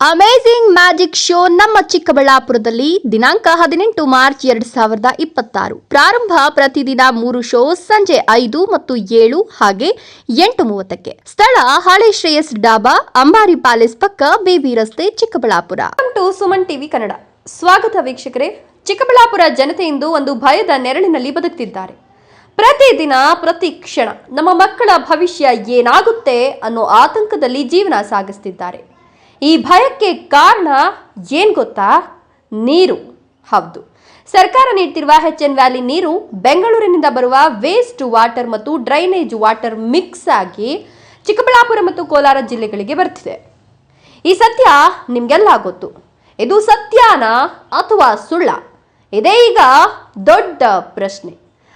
Amazing magic show ನಮ್ಮ ಚಿಕ್ಕಬಳ್ಳಾಪುರದಲ್ಲಿ ದಿನಾಂಕ 18 ಮಾರ್ಚ್ 2026 ಪ್ರಾರಂಭ. ಪ್ರತಿದಿನ 3 ಶೋ ಸಂಜೆ 5 ಮತ್ತು 7 ಹಾಗೆ 8:30ಕ್ಕೆ. ಸ್ಥಳ ಹಳೆ ಶ್ರೇಯಸ್ ಡಾಬಾ, ಅಂಬಾರಿ ಪ್ಯಾಲೇಸ್ ಪಕ್ಕ, ಬೇಬಿ ರಸ್ತೆ, ಚಿಕ್ಕಬಳ್ಳಾಪುರ. ಸುಮನ್ ಟಿವಿ ಕನ್ನಡ. ಸ್ವಾಗತ ವೀಕ್ಷಕರೇ. ಚಿಕ್ಕಬಳ್ಳಾಪುರ ಜನತೆ ಇಂದು ಒಂದು ಭಯದ ನೆರಳಿನಲ್ಲಿ ಬದುಕುತ್ತಿದ್ದಾರೆ. ಪ್ರತಿದಿನ ಪ್ರತಿ ಕ್ಷಣ ನಮ್ಮ ಮಕ್ಕಳ ಭವಿಷ್ಯ ಏನಾಗುತ್ತೆ ಅನ್ನೋ ಆತಂಕದಲ್ಲಿ ಜೀವನ ಸಾಗಿಸುತ್ತಿದ್ದಾರೆ. ಈ ಭಯಕ್ಕೆ ಕಾರಣ ಏನ್ ಗೊತ್ತಾ? ನೀರು. ಹೌದು, ಸರ್ಕಾರ ನೀಡ್ತಿರುವ HN ವ್ಯಾಲಿ ನೀರು ಬೆಂಗಳೂರಿನಿಂದ ಬರುವ ವೇಸ್ಟ್ ವಾಟರ್ ಮತ್ತು ಡ್ರೈನೇಜ್ ವಾಟರ್ ಮಿಕ್ಸ್ ಆಗಿ ಚಿಕ್ಕಬಳ್ಳಾಪುರ ಮತ್ತು ಕೋಲಾರ ಜಿಲ್ಲೆಗಳಿಗೆ ಬರ್ತಿದೆ. ಈ ಸತ್ಯ ನಿಮ್ಗೆಲ್ಲ ಗೊತ್ತು. ಇದು ಸತ್ಯನಾ ಅಥವಾ ಸುಳ್ಳ? ಇದೇ ಈಗ ದೊಡ್ಡ ಪ್ರಶ್ನೆ.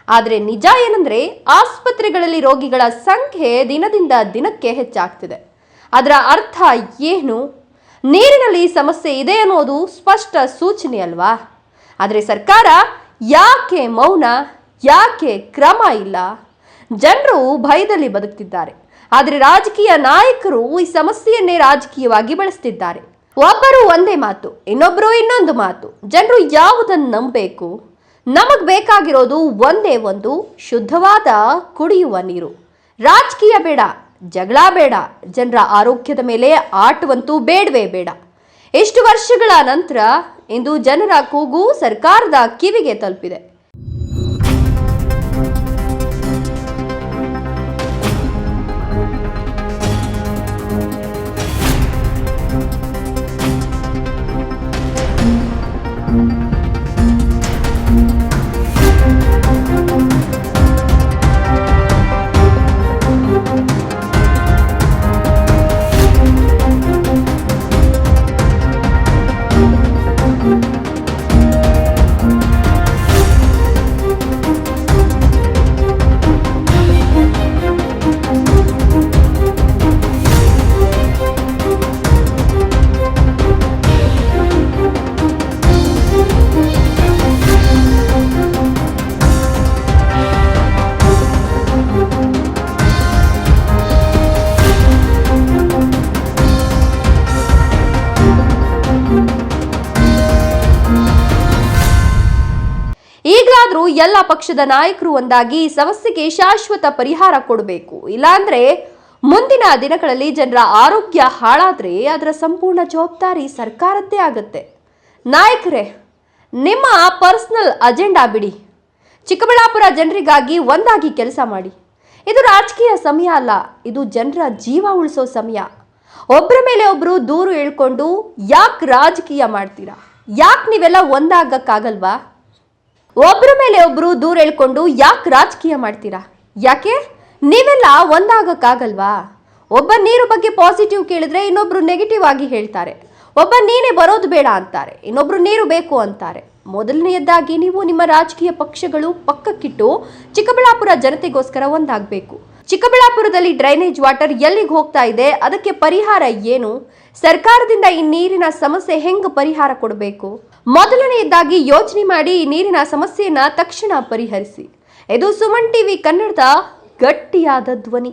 ಆದರೆ ನಿಜ ಏನಂದ್ರೆ, ಆಸ್ಪತ್ರೆಗಳಲ್ಲಿ ರೋಗಿಗಳ ಸಂಖ್ಯೆ ದಿನದಿಂದ ದಿನಕ್ಕೆ ಹೆಚ್ಚಾಗ್ತಿದೆ. ಅದರ ಅರ್ಥ ಏನು? ನೀರಿನಲ್ಲಿ ಸಮಸ್ಯೆ ಇದೆ ಅನ್ನೋದು ಸ್ಪಷ್ಟ ಸೂಚನೆ ಅಲ್ವಾ? ಆದರೆ ಸರ್ಕಾರ ಯಾಕೆ ಮೌನ? ಯಾಕೆ ಕ್ರಮ ಇಲ್ಲ? ಜನರು ಭಯದಲ್ಲಿ ಬದುಕ್ತಿದ್ದಾರೆ. ಆದರೆ ರಾಜಕೀಯ ನಾಯಕರು ಈ ಸಮಸ್ಯೆಯನ್ನೇ ರಾಜಕೀಯವಾಗಿ ಬಳಸ್ತಿದ್ದಾರೆ. ಒಬ್ಬರು ಒಂದೇ ಮಾತು, ಇನ್ನೊಬ್ಬರು ಇನ್ನೊಂದು ಮಾತು. ಜನರು ಯಾವುದನ್ನು ನಂಬಬೇಕು? ನಮಗ್ ಬೇಕಾಗಿರೋದು ಒಂದೇ ಒಂದು, ಶುದ್ಧವಾದ ಕುಡಿಯುವ ನೀರು. ರಾಜಕೀಯ ಬೇಡ, ಜಗಳ ಬೇಡ, ಜನರ ಆರೋಗ್ಯದ ಮೇಲೆ ಆಟವಂತೂ ಬೇಡವೇ ಬೇಡ. ಎಷ್ಟು ವರ್ಷಗಳ ನಂತರ ಇಂದು ಜನರ ಕೂಗು ಸರ್ಕಾರದ ಕಿವಿಗೆ ತಲುಪಿದೆ. ಈಗಲಾದ್ರೂ ಎಲ್ಲ ಪಕ್ಷದ ನಾಯಕರು ಒಂದಾಗಿ ಈ ಸಮಸ್ಯೆಗೆ ಶಾಶ್ವತ ಪರಿಹಾರ ಕೊಡಬೇಕು. ಇಲ್ಲಾಂದ್ರೆ ಮುಂದಿನ ದಿನಗಳಲ್ಲಿ ಜನರ ಆರೋಗ್ಯ ಹಾಳಾದ್ರೆ ಅದರ ಸಂಪೂರ್ಣ ಜವಾಬ್ದಾರಿ ಸರ್ಕಾರದ್ದೇ ಆಗುತ್ತೆ. ನಾಯಕರೇ, ನಿಮ್ಮ ಪರ್ಸನಲ್ ಅಜೆಂಡಾ ಬಿಡಿ. ಚಿಕ್ಕಬಳ್ಳಾಪುರ ಜನರಿಗಾಗಿ ಒಂದಾಗಿ ಕೆಲಸ ಮಾಡಿ. ಇದು ರಾಜಕೀಯ ಸಮಯ ಅಲ್ಲ, ಇದು ಜನರ ಜೀವ ಉಳಿಸೋ ಸಮಯ. ಒಬ್ಬರ ಮೇಲೆ ಒಬ್ರು ದೂರು ಹೇಳ್ಕೊಂಡು ಯಾಕೆ ರಾಜಕೀಯ ಮಾಡ್ತೀರಾ? ಯಾಕೆ ನೀವೆಲ್ಲ ಒಂದಾಗಕ್ಕಾಗಲ್ವಾ? ಒಬ್ಬರ ಮೇಲೆ ಒಬ್ರು ದೂರ ಹೇಳ್ಕೊಂಡು ಯಾಕೆ ರಾಜಕೀಯ ಮಾಡ್ತೀರಾ? ಯಾಕೆ ನೀವೆಲ್ಲ ಒಂದಾಗಕ್ಕಾಗಲ್ವಾ? ಒಬ್ಬ ನೀರು ಬಗ್ಗೆ ಪಾಸಿಟಿವ್ ಕೇಳಿದ್ರೆ ಇನ್ನೊಬ್ರು ನೆಗೆಟಿವ್ ಆಗಿ ಹೇಳ್ತಾರೆ. ಒಬ್ಬ ನೀನೇ ಬರೋದು ಬೇಡ ಅಂತಾರೆ, ಇನ್ನೊಬ್ರು ನೀರು ಬೇಕು ಅಂತಾರೆ. ಮೊದಲನೆಯದಾಗಿ ನೀವು ನಿಮ್ಮ ರಾಜಕೀಯ ಪಕ್ಷಗಳು ಪಕ್ಕಕ್ಕಿಟ್ಟು ಚಿಕ್ಕಬಳ್ಳಾಪುರ ಜನತೆಗೋಸ್ಕರ ಒಂದಾಗಬೇಕು. ಚಿಕ್ಕಬಳ್ಳಾಪುರದಲ್ಲಿ ಡ್ರೈನೇಜ್ ವಾಟರ್ ಎಲ್ಲಿಗೆ ಹೋಗ್ತಾ ಇದೆ? ಅದಕ್ಕೆ ಪರಿಹಾರ ಏನು? ಸರ್ಕಾರದಿಂದ ಈ ನೀರಿನ ಸಮಸ್ಯೆ ಹೆಂಗ್ ಪರಿಹಾರ ಕೊಡಬೇಕು? ಮೊದಲನೆಯದಾಗಿ ಯೋಚನೆ ಮಾಡಿ ಈ ನೀರಿನ ಸಮಸ್ಯೆಯನ್ನ ತಕ್ಷಣ ಪರಿಹರಿಸಿ. ಇದು ಸುಮನ್ ಟಿವಿ ಕನ್ನಡದ ಗಟ್ಟಿಯಾದ ಧ್ವನಿ.